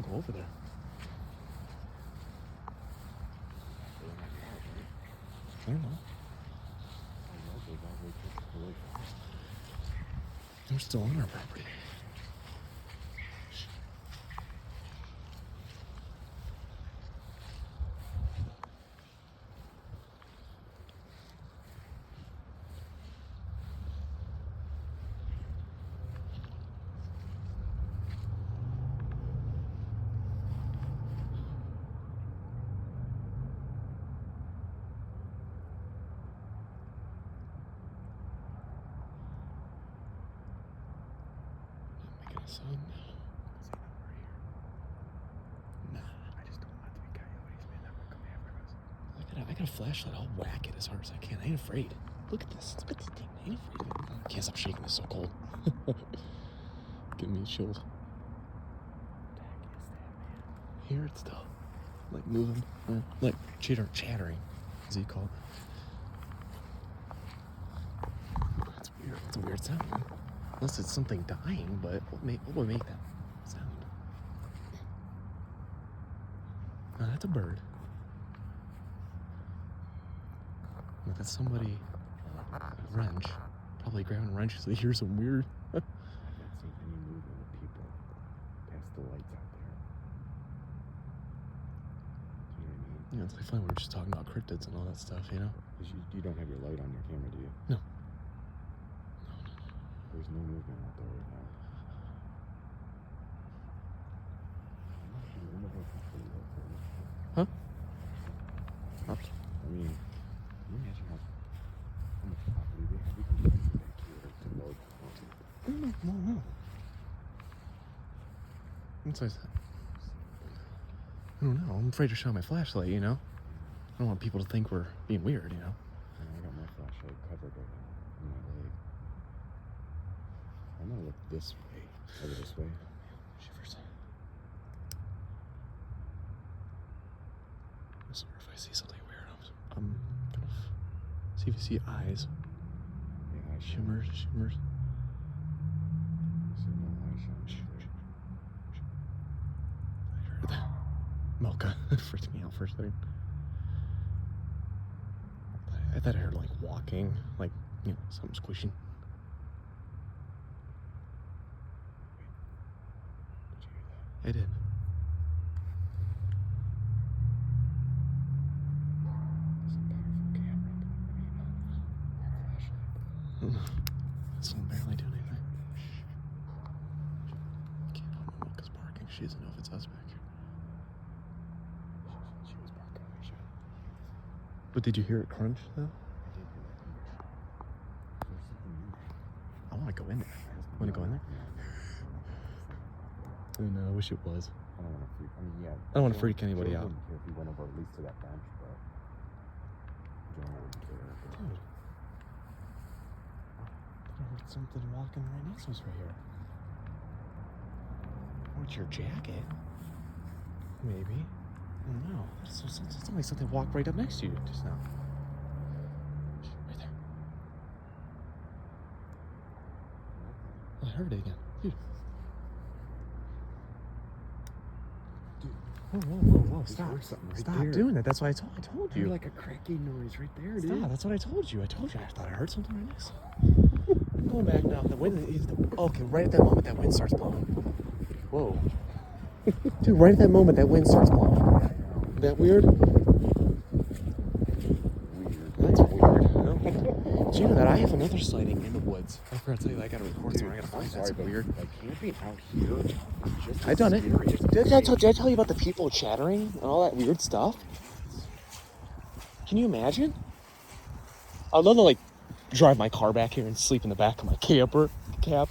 don't go over there. I don't know. They're still on our property. Sound now. Nah. I just don't want it to be coyotes, man. That would come after us. I got a flashlight. I'll whack it as hard as I can. I ain't afraid. Look at this. Look at this thing. I ain't afraid of it. I can't stop shaking. It's so cold. Getting me chilled. What the heck is that, man? Hear it still. Like moving. Like chattering. As you call it. That's weird. It's a weird sound, man. Unless it's something dying, but what would make that sound? No, that's a bird. No, that's somebody, a wrench. Probably grabbing a wrench so they hear some weird. I've not seen any movement of people past the lights out there. Do you know what I mean? Yeah, it's like fun. We were just talking about cryptids and all that stuff, you know? 'Cause you don't have your light on your camera, do you? No. There's no movement out there right now. Huh? I mean, can you imagine how much property they have? We can rent it back here to load. No. That's what I said. I don't know. I'm afraid to show my flashlight, you know? I don't want people to think we're being weird, you know? I got my flashlight covered right now in my leg. I'm gonna look this way, over this way. Shivers. I swear if I see something weird, I'm gonna see if you see eyes. Yeah, I Shimmers. see no eye shine. I heard that. Mocha freaked me out for a second. I thought I heard like walking, like, you know, something squishing. Did you hear that? I did. It's a powerful camera, but flashlight. This one barely doing anything. Can't help my Mocha's barking. She doesn't know if it's us back here. She was barking at me, But did you hear it crunch though? I did hear that. There's something in there. I want to go in there. Want to go in there? Yeah. I wish it was. I don't want to freak. I mean, yeah. I don't want to freak anybody Joe out. wouldn't care if we went over at least to that bench, but Joe wouldn't care. Dude. I heard something walking right next to us right here. Oh, it's your jacket. Maybe. I don't know. It sounds like something walked right up next to you just now. Right there. I heard it again. Dude. Whoa. Stop. Stop doing that. That's what I told You're you. like a cracking noise right there, dude. Stop. That's what I told you. I thought I heard something right next. I'm going back now. The wind is... Okay, right at that moment, that wind starts blowing. Whoa. Dude, right at that moment, that wind starts blowing. Is that weird? That's weird. Do you know that I have another sighting in the woods? I forgot to tell you that. I gotta record somewhere. I gotta find that. That's weird. Like camping out here. Just I've done it. scary as Did I tell you about the people chattering and all that weird stuff? Can you imagine? I'd love to like drive my car back here and sleep in the back of my camper,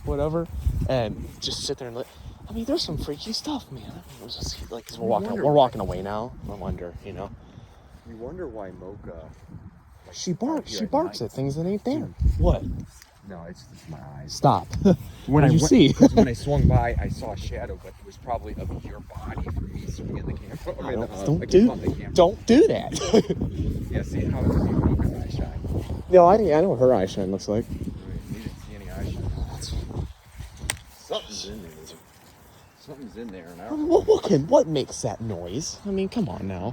whatever, and just sit there and I mean, there's some freaky stuff, man. It was just like 'cause we're walking away now. I wonder, you know. You wonder why Mocha. She barks at things that ain't there. What? No, it's just my eyes. Stop. When What did you see? When I swung by, I saw a shadow, but it was probably of your body from me swinging the camera. Don't do that. Yeah, see how it was even Mocha's eye shine. No, I know what her eye shine looks like. You didn't see any eye shine. Something's in there. Something's in there, and I I don't mean, know. what makes that noise? I mean, come on now.